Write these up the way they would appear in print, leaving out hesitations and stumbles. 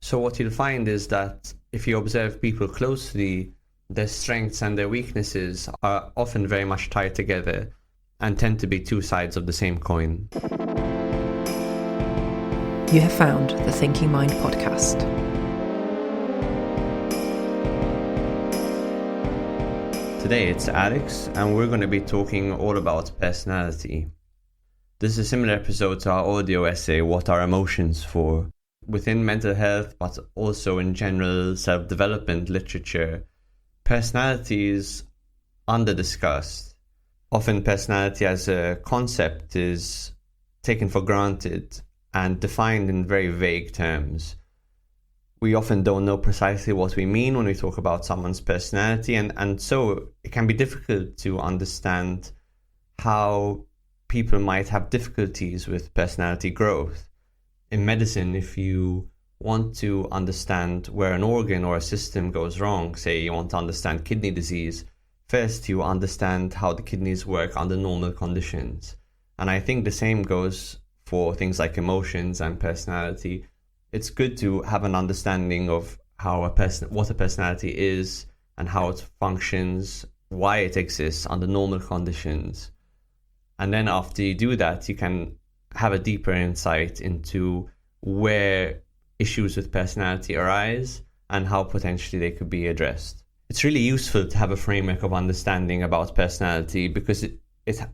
So what you'll find is that if you observe people closely, their strengths and their weaknesses are often very much tied together and tend to be two sides of the same coin. You have found the Thinking Mind podcast. Today it's Alex, and we're going to be talking all about personality. This is a similar episode to our audio essay, What Are Emotions For? Within mental health, but also in general self-development literature, personality is under-discussed. Often personality as a concept is taken for granted and defined in very vague terms. We often don't know precisely what we mean when we talk about someone's personality, and so it can be difficult to understand how people might have difficulties with personality growth. In medicine, if you want to understand where an organ or a system goes wrong, say you want to understand kidney disease, first you understand how the kidneys work under normal conditions. And I think the same goes for things like emotions and personality. It's good to have an understanding of what a personality is and how it functions, why it exists under normal conditions. And then after you do that, you can have a deeper insight into where issues with personality arise and how potentially they could be addressed. It's really useful to have a framework of understanding about personality because it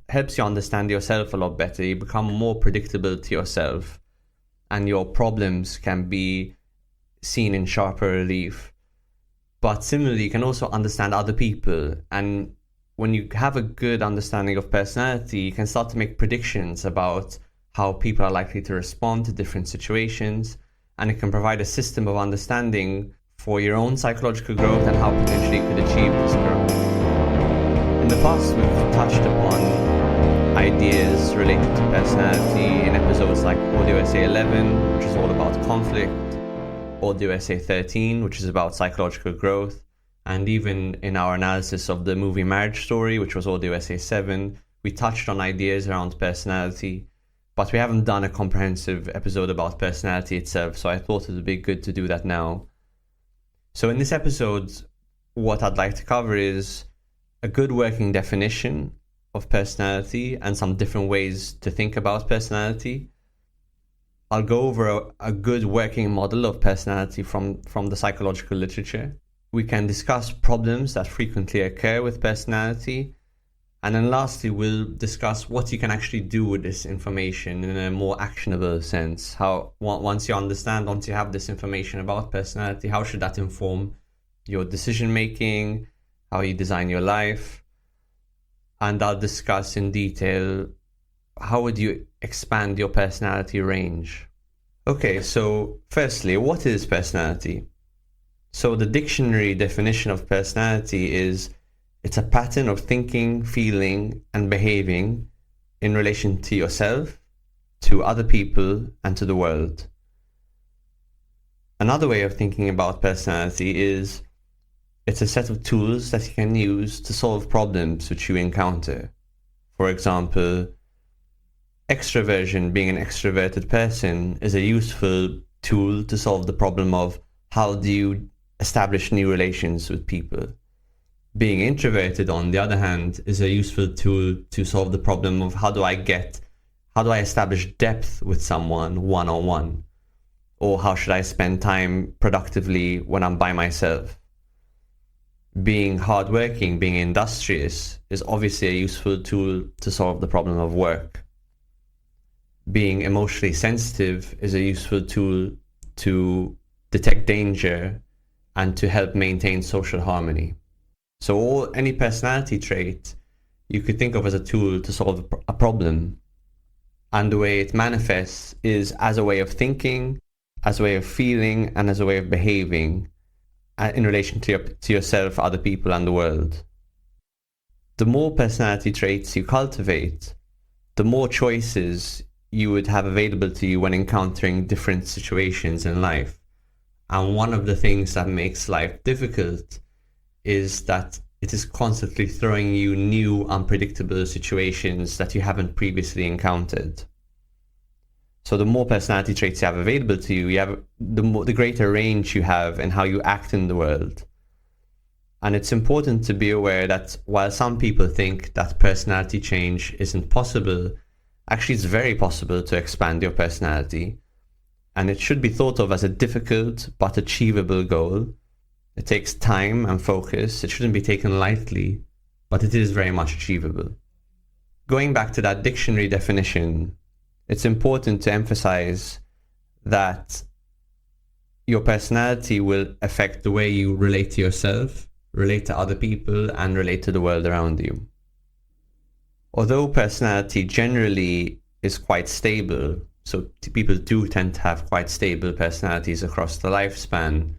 helps you understand yourself a lot better. You become more predictable to yourself, and your problems can be seen in sharper relief. But similarly, you can also understand other people. And when you have a good understanding of personality, you can start to make predictions about how people are likely to respond to different situations. And it can provide a system of understanding for your own psychological growth and how potentially you could achieve this growth. In the past, we've touched upon ideas related to personality in episodes like Audio Essay 11, which is all about conflict, Audio Essay 13, which is about psychological growth, and even in our analysis of the movie Marriage Story, which was Audio Essay 7, we touched on ideas around personality, but we haven't done a comprehensive episode about personality itself, so I thought it would be good to do that now. So in this episode, what I'd like to cover is a good working definition of personality and some different ways to think about personality. I'll go over a good working model of personality from the psychological literature. We can discuss problems that frequently occur with personality. And then lastly, we'll discuss what you can actually do with this information in a more actionable sense. Once you have this information about personality, how should that inform your decision making, how you design your life? And I'll discuss in detail how would you expand your personality range. Okay, so firstly, what is personality? So the dictionary definition of personality is it's a pattern of thinking, feeling, and behaving in relation to yourself, to other people, and to the world. Another way of thinking about personality is it's a set of tools that you can use to solve problems which you encounter. For example, extroversion, being an extroverted person, is a useful tool to solve the problem of how do you establish new relations with people. Being introverted, on the other hand, is a useful tool to solve the problem of how do I establish depth with someone one-on-one? Or how should I spend time productively when I'm by myself? Being hardworking, being industrious is obviously a useful tool to solve the problem of work. Being emotionally sensitive is a useful tool to detect danger and to help maintain social harmony. So any personality trait you could think of as a tool to solve a problem. And the way it manifests is as a way of thinking, as a way of feeling, and as a way of behaving in relation to yourself, other people, and the world. The more personality traits you cultivate, the more choices you would have available to you when encountering different situations in life. And one of the things that makes life difficult is that it is constantly throwing you new, unpredictable situations that you haven't previously encountered. So the more personality traits you have available to you, the greater range you have in how you act in the world. And it's important to be aware that while some people think that personality change isn't possible, actually it's very possible to expand your personality. And it should be thought of as a difficult but achievable goal. It takes time and focus. It shouldn't be taken lightly, but it is very much achievable. Going back to that dictionary definition, it's important to emphasize that your personality will affect the way you relate to yourself, relate to other people, and relate to the world around you. Although personality generally is quite stable, so people do tend to have quite stable personalities across the lifespan,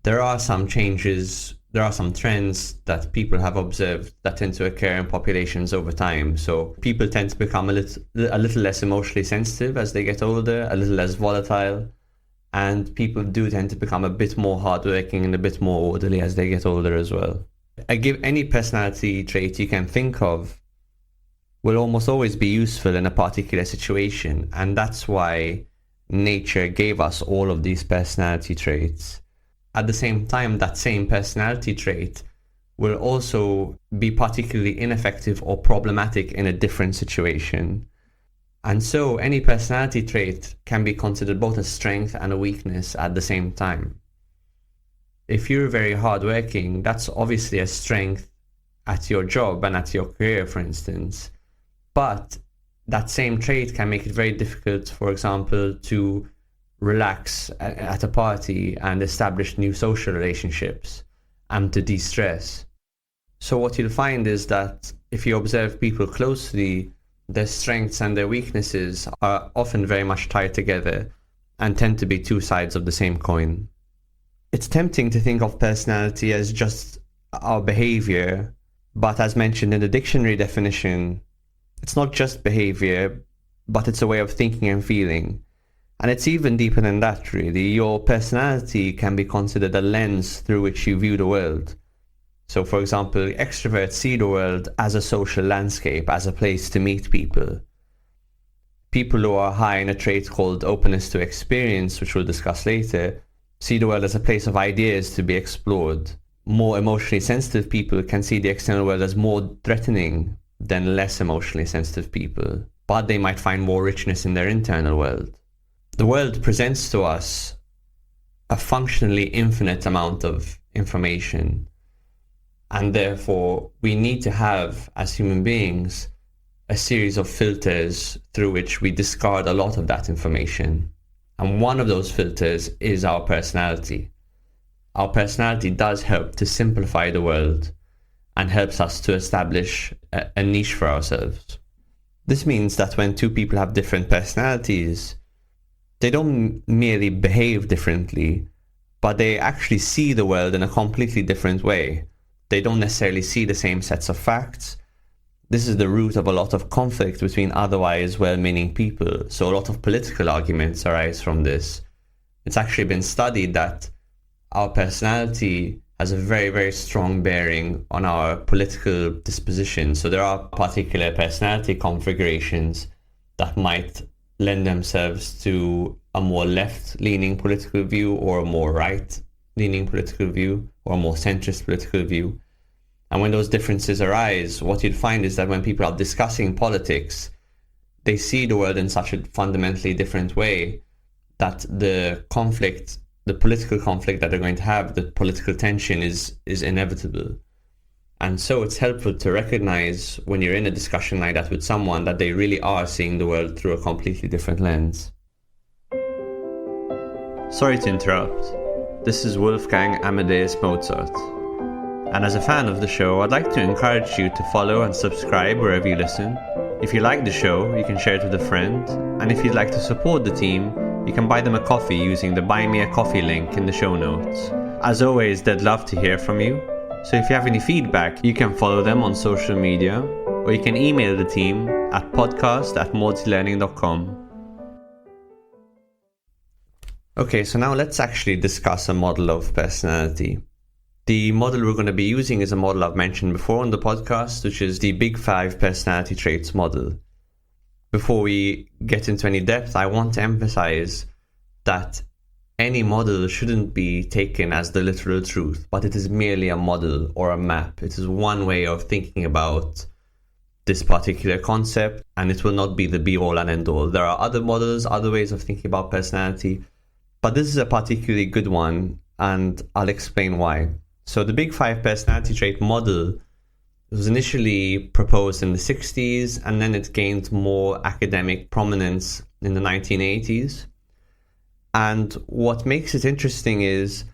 there are some changes, there are some trends that people have observed that tend to occur in populations over time. So people tend to become a little less emotionally sensitive as they get older, a little less volatile, and people do tend to become a bit more hardworking and a bit more orderly as they get older as well. Any personality trait you can think of will almost always be useful in a particular situation, and that's why nature gave us all of these personality traits. At the same time, that same personality trait will also be particularly ineffective or problematic in a different situation. And so any personality trait can be considered both a strength and a weakness at the same time. If you're very hardworking, that's obviously a strength at your job and at your career, for instance. But that same trait can make it very difficult, for example, to relax at a party and establish new social relationships and to de-stress. So what you'll find is that if you observe people closely, their strengths and their weaknesses are often very much tied together and tend to be two sides of the same coin. It's tempting to think of personality as just our behavior, but as mentioned in the dictionary definition, it's not just behavior, but it's a way of thinking and feeling. And it's even deeper than that, really. Your personality can be considered a lens through which you view the world. So, for example, extroverts see the world as a social landscape, as a place to meet people. People who are high in a trait called openness to experience, which we'll discuss later, see the world as a place of ideas to be explored. More emotionally sensitive people can see the external world as more threatening than less emotionally sensitive people, but they might find more richness in their internal world. The world presents to us a functionally infinite amount of information, and therefore we need to have, as human beings, a series of filters through which we discard a lot of that information. And one of those filters is our personality. Our personality does help to simplify the world and helps us to establish a niche for ourselves. This means that when two people have different personalities, they don't merely behave differently, but they actually see the world in a completely different way. They don't necessarily see the same sets of facts. This is the root of a lot of conflict between otherwise well-meaning people. So a lot of political arguments arise from this. It's actually been studied that our personality has a very, very strong bearing on our political disposition. So there are particular personality configurations that might lend themselves to a more left-leaning political view or a more right-leaning political view or a more centrist political view. And when those differences arise, what you'd find is that when people are discussing politics, they see the world in such a fundamentally different way that the political conflict that they're going to have, the political tension is inevitable. And so it's helpful to recognize when you're in a discussion like that with someone that they really are seeing the world through a completely different lens. Sorry to interrupt. This is Wolfgang Amadeus Mozart. And as a fan of the show, I'd like to encourage you to follow and subscribe wherever you listen. If you like the show, you can share it with a friend. And if you'd like to support the team, you can buy them a coffee using the Buy Me a Coffee link in the show notes. As always, they'd love to hear from you. So if you have any feedback, you can follow them on social media, or you can email the team at podcast@maudslearning.com. Okay, so now let's actually discuss a model of personality. The model we're going to be using is a model I've mentioned before on the podcast, which is the Big 5 personality traits model. before we get into any depth, I want to emphasize that any model shouldn't be taken as the literal truth, but it is merely a model or a map. It is one way of thinking about this particular concept, and it will not be the be-all and end-all. There are other models, other ways of thinking about personality, but this is a particularly good one, and I'll explain why. So the Big Five personality trait model was initially proposed in the 60s, and then it gained more academic prominence in the 1980s. And what makes it interesting is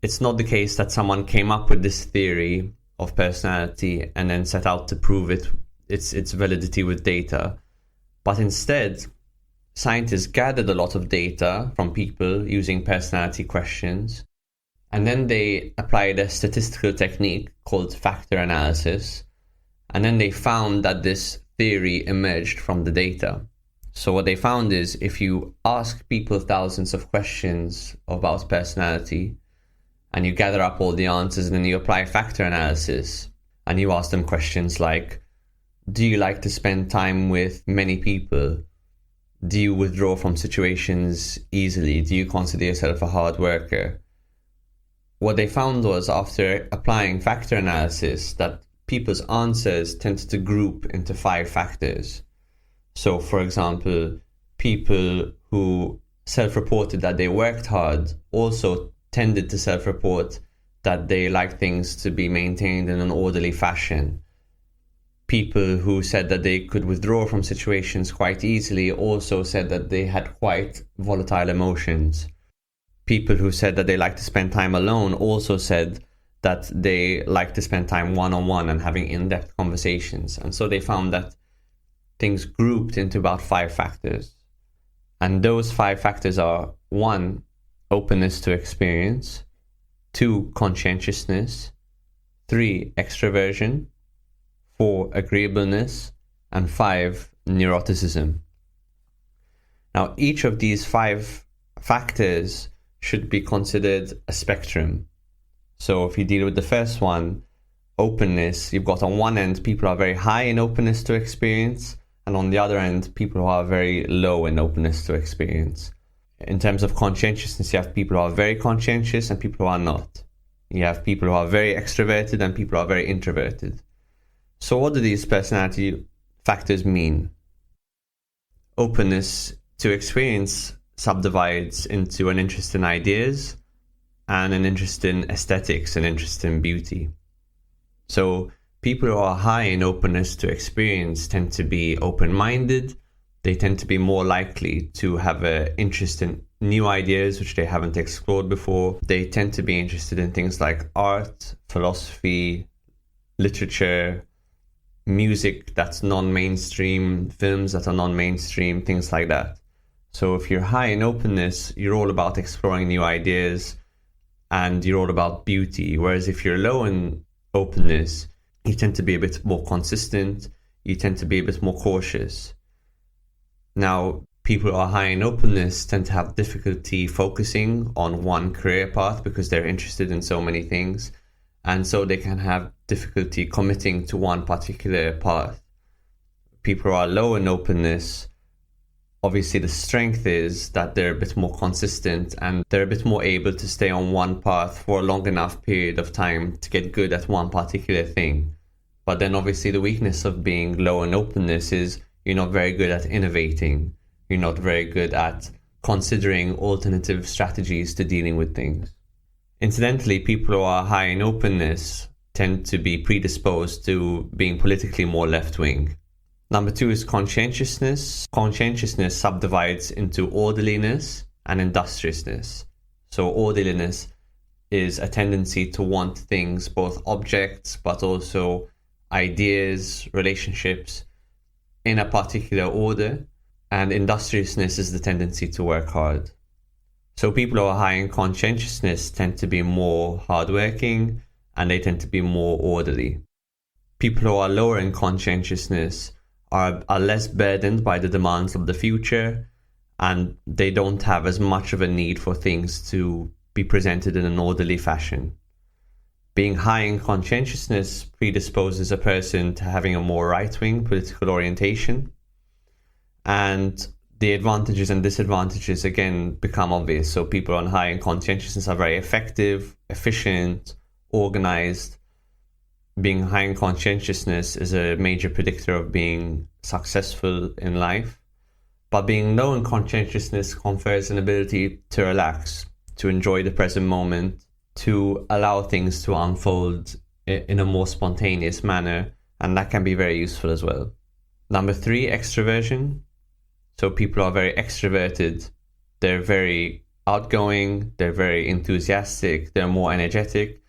it's not the case that someone came up with this theory of personality and then set out to prove its validity with data. But instead, scientists gathered a lot of data from people using personality questions, and then they applied a statistical technique called factor analysis, and then they found that this theory emerged from the data. So what they found is if you ask people thousands of questions about personality and you gather up all the answers and then you apply factor analysis and you ask them questions like, do you like to spend time with many people? Do you withdraw from situations easily? Do you consider yourself a hard worker? What they found was, after applying factor analysis, that people's answers tended to group into 5 factors. So, for example, people who self-reported that they worked hard also tended to self-report that they like things to be maintained in an orderly fashion. People who said that they could withdraw from situations quite easily also said that they had quite volatile emotions. People who said that they like to spend time alone also said that they like to spend time one-on-one and having in-depth conversations. And so they found that things grouped into about 5 factors. And those 5 factors are: 1, openness to experience; 2, conscientiousness; 3, extroversion; 4, agreeableness; and 5, neuroticism. Now, each of these 5 factors should be considered a spectrum. So if you deal with the first one, openness, you've got on one end people are very high in openness to experience, and on the other end, people who are very low in openness to experience. In terms of conscientiousness, you have people who are very conscientious and people who are not. You have people who are very extroverted and people who are very introverted. So what do these personality factors mean? Openness to experience subdivides into an interest in ideas and an interest in aesthetics, an interest in beauty. So people who are high in openness to experience tend to be open-minded. They tend to be more likely to have an interest in new ideas which they haven't explored before. They tend to be interested in things like art, philosophy, literature, music that's non-mainstream, films that are non-mainstream, things like that. So if you're high in openness, you're all about exploring new ideas and you're all about beauty. Whereas if you're low in openness, you tend to be a bit more consistent, you tend to be a bit more cautious. Now, people who are high in openness tend to have difficulty focusing on one career path because they're interested in so many things, and so they can have difficulty committing to one particular path. People who are low in openness, obviously the strength is that they're a bit more consistent and they're a bit more able to stay on one path for a long enough period of time to get good at one particular thing. But then obviously the weakness of being low in openness is you're not very good at innovating. You're not very good at considering alternative strategies to dealing with things. Incidentally, people who are high in openness tend to be predisposed to being politically more left-wing. Number 2 is conscientiousness. Conscientiousness subdivides into orderliness and industriousness. So orderliness is a tendency to want things, both objects, but also ideas, relationships, in a particular order. And industriousness is the tendency to work hard. So people who are high in conscientiousness tend to be more hardworking and they tend to be more orderly. People who are lower in conscientiousness are less burdened by the demands of the future, and they don't have as much of a need for things to be presented in an orderly fashion. Being high in conscientiousness predisposes a person to having a more right-wing political orientation, And the advantages and disadvantages again become obvious. So people on high in conscientiousness are very effective, efficient, organized. Being high in conscientiousness is a major predictor of being successful in life. But being low in conscientiousness confers an ability to relax, to enjoy the present moment, to allow things to unfold in a more spontaneous manner, and that can be very useful as well. Number 3, extroversion. So people are very extroverted, they're very outgoing, they're very enthusiastic, they're more energetic,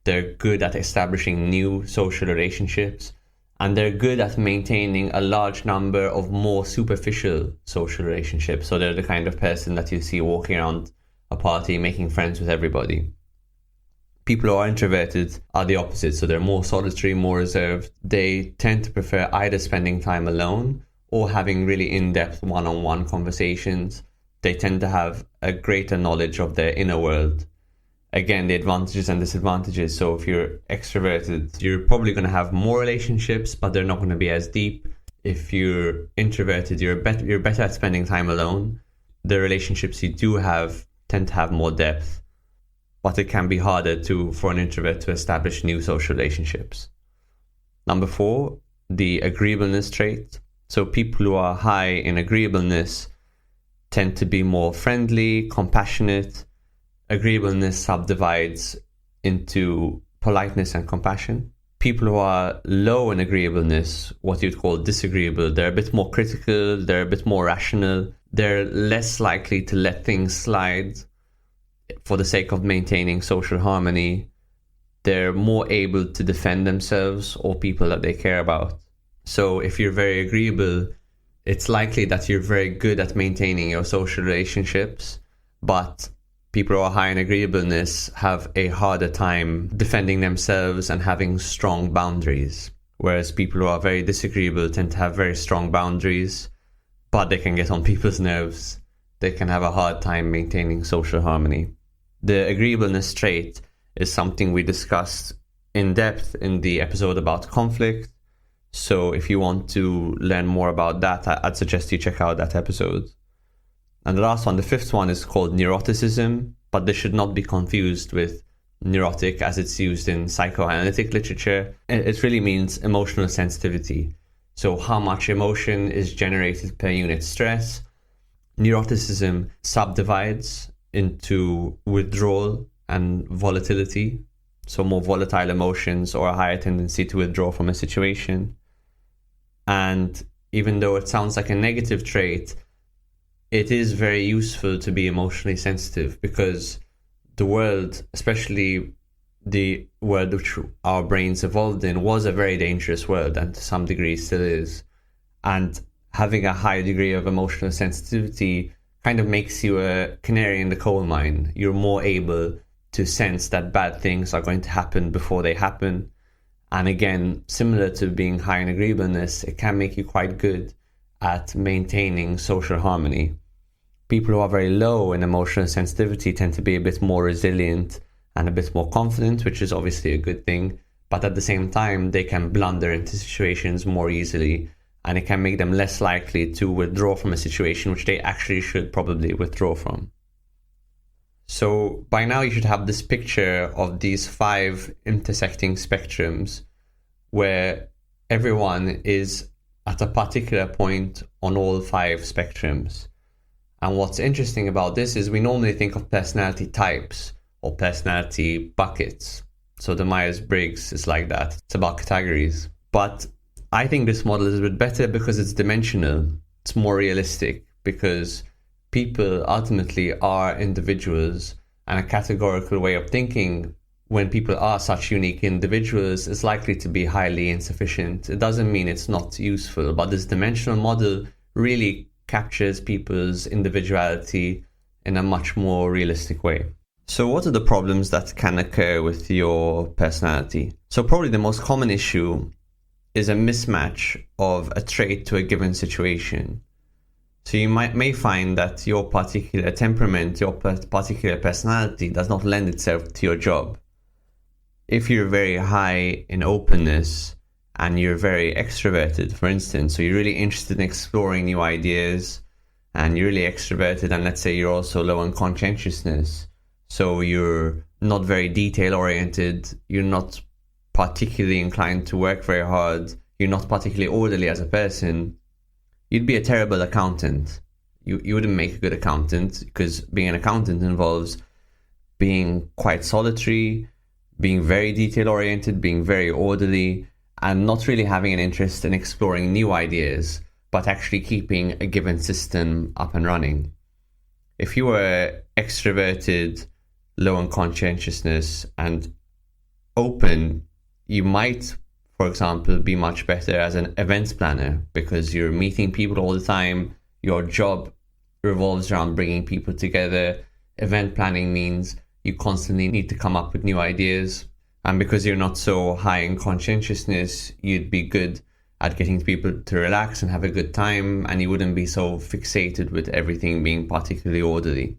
they're good at establishing new social relationships, and they're good at maintaining a large number of more superficial social relationships. So they're the kind of person that you see walking around a party, making friends with everybody. People who are introverted are the opposite. So they're more solitary, more reserved. They tend to prefer either spending time alone or having really in-depth one-on-one conversations. They tend to have a greater knowledge of their inner world. Again, the advantages and disadvantages. So if you're extroverted, you're probably going to have more relationships, but they're not going to be as deep. If you're introverted, you're better at spending time alone. The relationships you do have tend to have more depth, but it can be harder for an introvert to establish new social relationships. Number 4, the agreeableness trait. So people who are high in agreeableness tend to be more friendly, compassionate. Agreeableness subdivides into politeness and compassion. People who are low in agreeableness, what you'd call disagreeable, they're a bit more critical, they're a bit more rational, they're less likely to let things slide for the sake of maintaining social harmony. They're more able to defend themselves or people that they care about. So if you're very agreeable, it's likely that you're very good at maintaining your social relationships, but people who are high in agreeableness have a harder time defending themselves and having strong boundaries. Whereas people who are very disagreeable tend to have very strong boundaries, but they can get on people's nerves. They can have a hard time maintaining social harmony. The agreeableness trait is something we discussed in depth in the episode about conflict. So if you want to learn more about that, I'd suggest you check out that episode. And the last one, the 5th one, is called neuroticism, but this should not be confused with neurotic as it's used in psychoanalytic literature. It really means emotional sensitivity. So how much emotion is generated per unit stress. Neuroticism subdivides into withdrawal and volatility. So more volatile emotions or a higher tendency to withdraw from a situation. And even though it sounds like a negative trait, it is very useful to be emotionally sensitive, because the world, especially the world which our brains evolved in, was a very dangerous world, and to some degree still is. And having a high degree of emotional sensitivity kind of makes you a canary in the coal mine. You're more able to sense that bad things are going to happen before they happen. And again, similar to being high in agreeableness, it can make you quite good at maintaining social harmony. People who are very low in emotional sensitivity tend to be a bit more resilient and a bit more confident, which is obviously a good thing. But at the same time, they can blunder into situations more easily, and it can make them less likely to withdraw from a situation which they actually should probably withdraw from. So by now you should have this picture of these 5 intersecting spectrums where everyone is at a particular point on all 5 spectrums. And what's interesting about this is we normally think of personality types or personality buckets. So the Myers-Briggs is like that. It's about categories. But I think this model is a bit better because it's dimensional. It's more realistic because people ultimately are individuals, and a categorical way of thinking when people are such unique individuals is likely to be highly insufficient. It doesn't mean it's not useful, but this dimensional model really captures people's individuality in a much more realistic way. So what are the problems that can occur with your personality? So probably the most common issue is a mismatch of a trait to a given situation. So you may find that your particular temperament, your particular personality does not lend itself to your job. If you're very high in openness and you're very extroverted, for instance, so you're really interested in exploring new ideas, and you're really extroverted, and let's say you're also low on conscientiousness, so you're not very detail oriented, you're not particularly inclined to work very hard, you're not particularly orderly as a person, you'd be a terrible accountant. You wouldn't make a good accountant, because being an accountant involves being quite solitary, being very detail oriented, being very orderly, and not really having an interest in exploring new ideas, but actually keeping a given system up and running. If you were extroverted, low on conscientiousness, and open, you might, for example, be much better as an events planner, because you're meeting people all the time. Your job revolves around bringing people together. Event planning means you constantly need to come up with new ideas. And because you're not so high in conscientiousness, you'd be good at getting people to relax and have a good time, and you wouldn't be so fixated with everything being particularly orderly.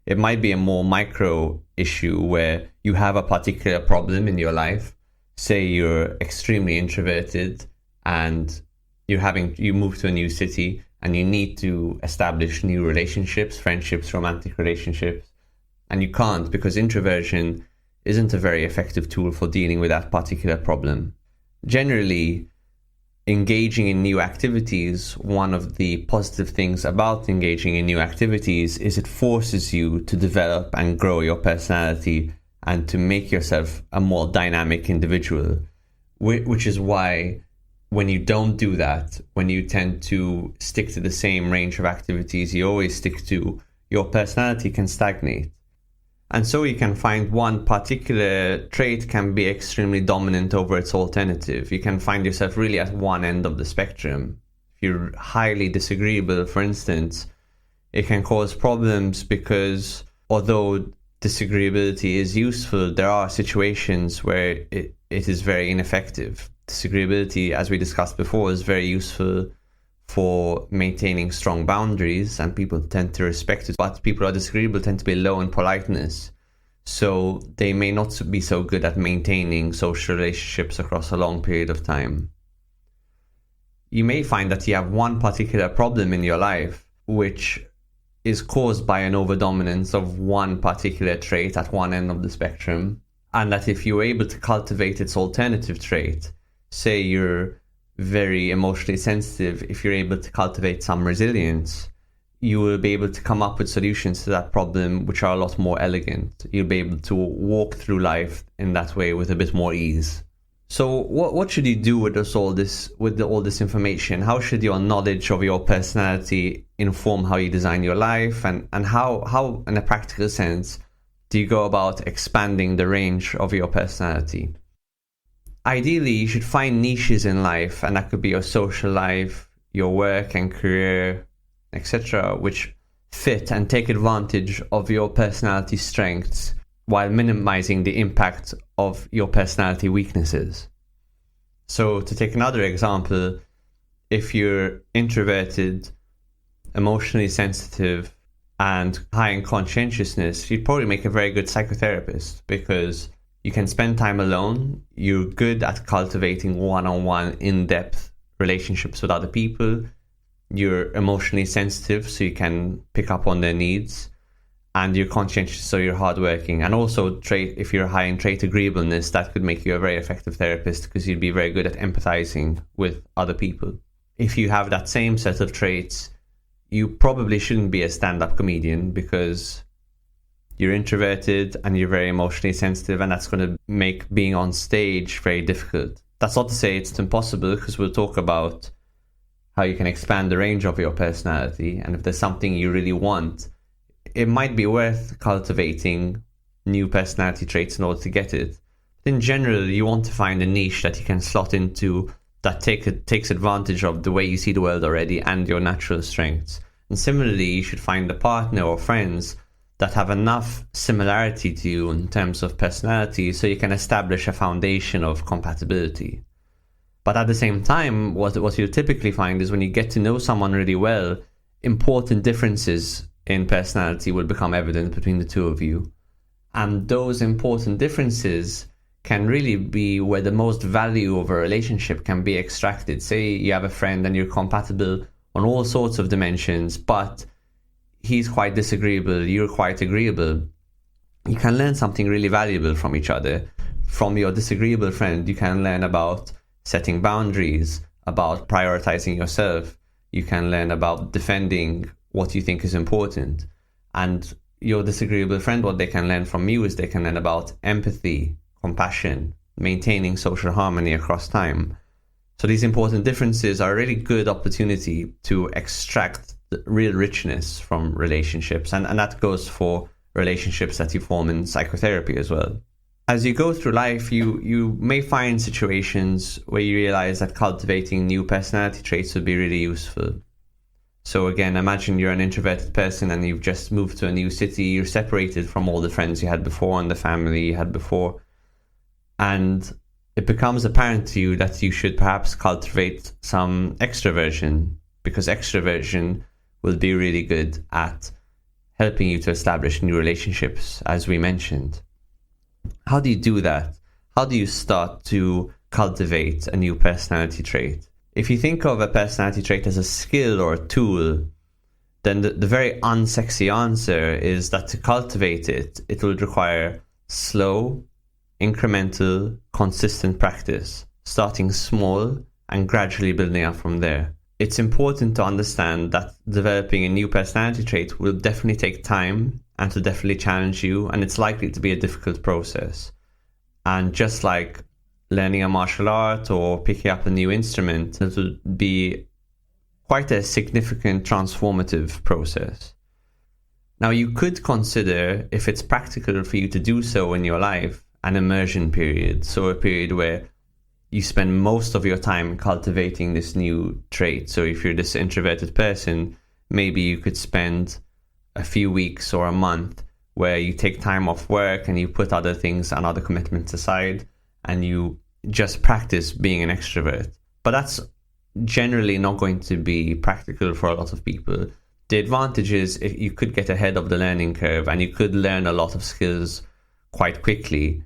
It might be a more micro issue where you have a particular problem in your life. Say you're extremely introverted and you move to a new city and you need to establish new relationships, friendships, romantic relationships, and you can't because introversion isn't a very effective tool for dealing with that particular problem. Generally, engaging in new activities, one of the positive things about engaging in new activities is it forces you to develop and grow your personality and to make yourself a more dynamic individual, which is why when you don't do that, when you tend to stick to the same range of activities you always stick to, your personality can stagnate. And so you can find one particular trait can be extremely dominant over its alternative. You can find yourself really at one end of the spectrum. If you're highly disagreeable, for instance, it can cause problems because although disagreeability is useful, there are situations where it is very ineffective. Disagreeability, as we discussed before, is very useful for maintaining strong boundaries, and people tend to respect it, but people who are disagreeable tend to be low in politeness, so they may not be so good at maintaining social relationships across a long period of time. You may find that you have one particular problem in your life which is caused by an overdominance of one particular trait at one end of the spectrum, and that if you're able to cultivate its alternative trait, say you're very emotionally sensitive, if you're able to cultivate some resilience, you will be able to come up with solutions to that problem which are a lot more elegant. You'll be able to walk through life in that way with a bit more ease. So what should you do with all this information? How should your knowledge of your personality inform how you design your life, and how in a practical sense do you go about expanding the range of your personality? Ideally, you should find niches in life, and that could be your social life, your work and career, etc., which fit and take advantage of your personality strengths while minimizing the impact of your personality weaknesses. So to take another example, if you're introverted, emotionally sensitive, and high in conscientiousness, you'd probably make a very good psychotherapist because you can spend time alone. You're good at cultivating one-on-one, in-depth relationships with other people. You're emotionally sensitive, so you can pick up on their needs. And you're conscientious, so you're hardworking. And also, if you're high in trait agreeableness, that could make you a very effective therapist because you'd be very good at empathizing with other people. If you have that same set of traits, you probably shouldn't be a stand-up comedian because you're introverted and you're very emotionally sensitive, and that's going to make being on stage very difficult. That's not to say it's impossible, because we'll talk about how you can expand the range of your personality, and if there's something you really want, it might be worth cultivating new personality traits in order to get it. But in general, you want to find a niche that you can slot into that takes advantage of the way you see the world already and your natural strengths. And similarly, you should find a partner or friends that have enough similarity to you in terms of personality so you can establish a foundation of compatibility. But at the same time, what you'll typically find is when you get to know someone really well, important differences in personality will become evident between the two of you. And those important differences can really be where the most value of a relationship can be extracted. Say you have a friend and you're compatible on all sorts of dimensions, but he's quite disagreeable, you're quite agreeable. You can learn something really valuable from each other. From your disagreeable friend, you can learn about setting boundaries, about prioritizing yourself. You can learn about defending what you think is important. And your disagreeable friend, what they can learn from you is they can learn about empathy, compassion, maintaining social harmony across time. So these important differences are a really good opportunity to extract the real richness from relationships. And that goes for relationships that you form in psychotherapy as well. As you go through life, you may find situations where you realize that cultivating new personality traits would be really useful. So again, imagine you're an introverted person and you've just moved to a new city. You're separated from all the friends you had before and the family you had before. And it becomes apparent to you that you should perhaps cultivate some extroversion, because extroversion will be really good at helping you to establish new relationships, as we mentioned. How do you do that? How do you start to cultivate a new personality trait? If you think of a personality trait as a skill or a tool, then the very unsexy answer is that to cultivate it, it will require slow, incremental, consistent practice, starting small and gradually building up from there. It's important to understand that developing a new personality trait will definitely take time and to definitely challenge you, and it's likely to be a difficult process. And just like learning a martial art or picking up a new instrument, it will be quite a significant transformative process. Now, you could consider, if it's practical for you to do so in your life, an immersion period. So a period where you spend most of your time cultivating this new trait. So if you're this introverted person, maybe you could spend a few weeks or a month where you take time off work and you put other things and other commitments aside and you just practice being an extrovert. But that's generally not going to be practical for a lot of people. The advantage is you could get ahead of the learning curve and you could learn a lot of skills quite quickly.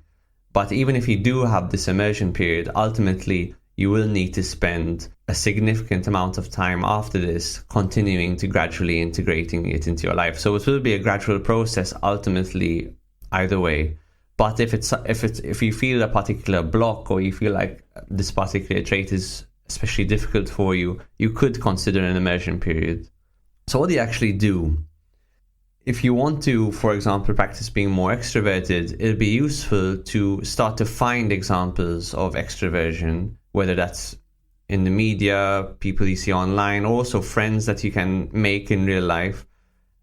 But even if you do have this immersion period, ultimately you will need to spend a significant amount of time after this continuing to gradually integrating it into your life. So it will be a gradual process ultimately either way. But if you feel a particular block or you feel like this particular trait is especially difficult for you, you could consider an immersion period. So what do you actually do? If you want to, for example, practice being more extroverted, it'll be useful to start to find examples of extroversion, whether that's in the media, people you see online, or also friends that you can make in real life,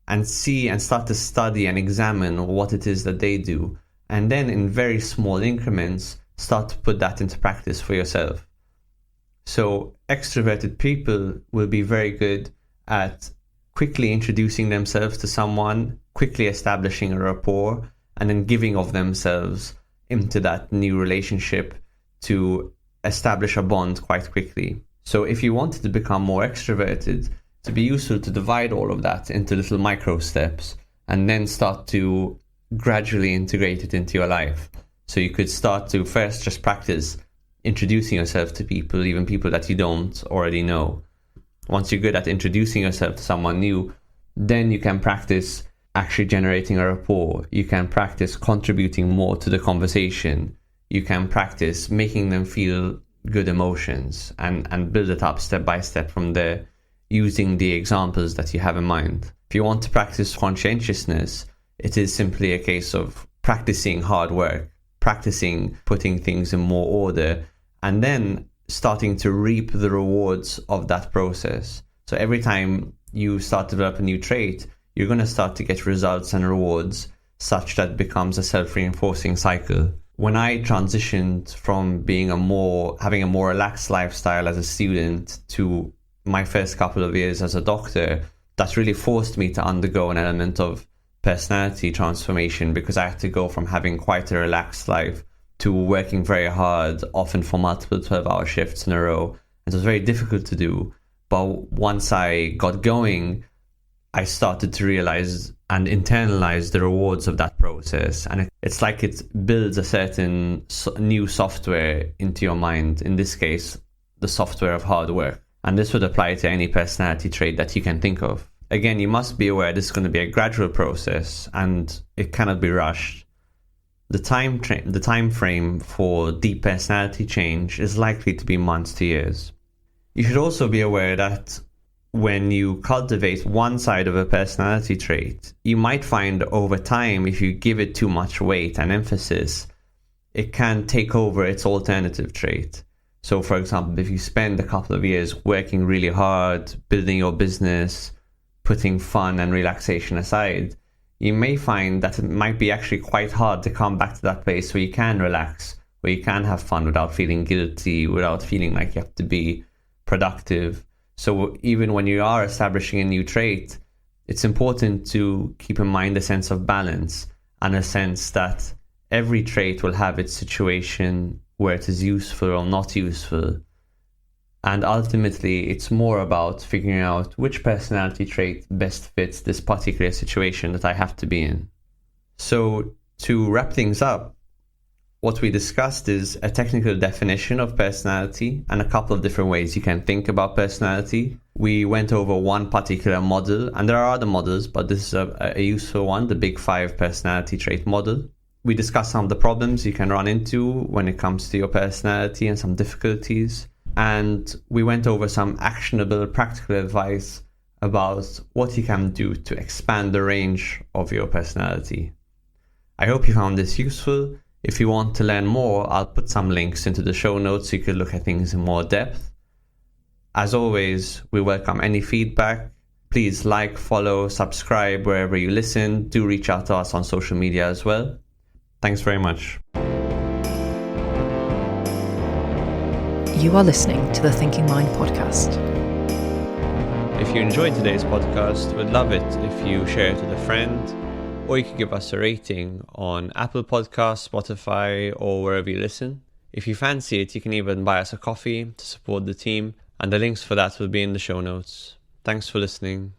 and see and start to study and examine what it is that they do. And then in very small increments, start to put that into practice for yourself. So extroverted people will be very good at quickly introducing themselves to someone, quickly establishing a rapport, and then giving of themselves into that new relationship to establish a bond quite quickly. So if you wanted to become more extroverted, it'd be useful to divide all of that into little micro steps and then start to gradually integrate it into your life. So you could start to first just practice introducing yourself to people, even people that you don't already know. Once you're good at introducing yourself to someone new, then you can practice actually generating a rapport. You can practice contributing more to the conversation. You can practice making them feel good emotions and build it up step by step from there, using the examples that you have in mind. If you want to practice conscientiousness, it is simply a case of practicing hard work, practicing putting things in more order, and then starting to reap the rewards of that process. So every time you start to develop a new trait, you're going to start to get results and rewards such that it becomes a self-reinforcing cycle. When I transitioned from having a more relaxed lifestyle as a student to my first couple of years as a doctor, that really forced me to undergo an element of personality transformation, because I had to go from having quite a relaxed life to working very hard, often for multiple 12-hour shifts in a row. It was very difficult to do. But once I got going, I started to realize and internalize the rewards of that process. And it's like it builds a certain new software into your mind. In this case, the software of hard work. And this would apply to any personality trait that you can think of. Again, you must be aware this is going to be a gradual process and it cannot be rushed. The time frame for deep personality change is likely to be months to years. You should also be aware that when you cultivate one side of a personality trait, you might find over time, if you give it too much weight and emphasis, it can take over its alternative trait. So, for example, if you spend a couple of years working really hard, building your business, putting fun and relaxation aside, you may find that it might be actually quite hard to come back to that place where you can relax, where you can have fun without feeling guilty, without feeling like you have to be productive. So even when you are establishing a new trait, it's important to keep in mind a sense of balance and a sense that every trait will have its situation where it is useful or not useful. And ultimately, it's more about figuring out which personality trait best fits this particular situation that I have to be in. So to wrap things up, what we discussed is a technical definition of personality and a couple of different ways you can think about personality. We went over one particular model, and there are other models, but this is a useful one, the Big Five personality trait model. We discussed some of the problems you can run into when it comes to your personality and some difficulties. And we went over some actionable, practical advice about what you can do to expand the range of your personality. I hope you found this useful. If you want to learn more, I'll put some links into the show notes so you can look at things in more depth. As always, we welcome any feedback. Please like, follow, subscribe wherever you listen. Do reach out to us on social media as well. Thanks very much. You are listening to the Thinking Mind podcast. If you enjoyed today's podcast, we'd love it if you share it with a friend, or you could give us a rating on Apple Podcasts, Spotify, or wherever you listen. If you fancy it, you can even buy us a coffee to support the team, and the links for that will be in the show notes. Thanks for listening.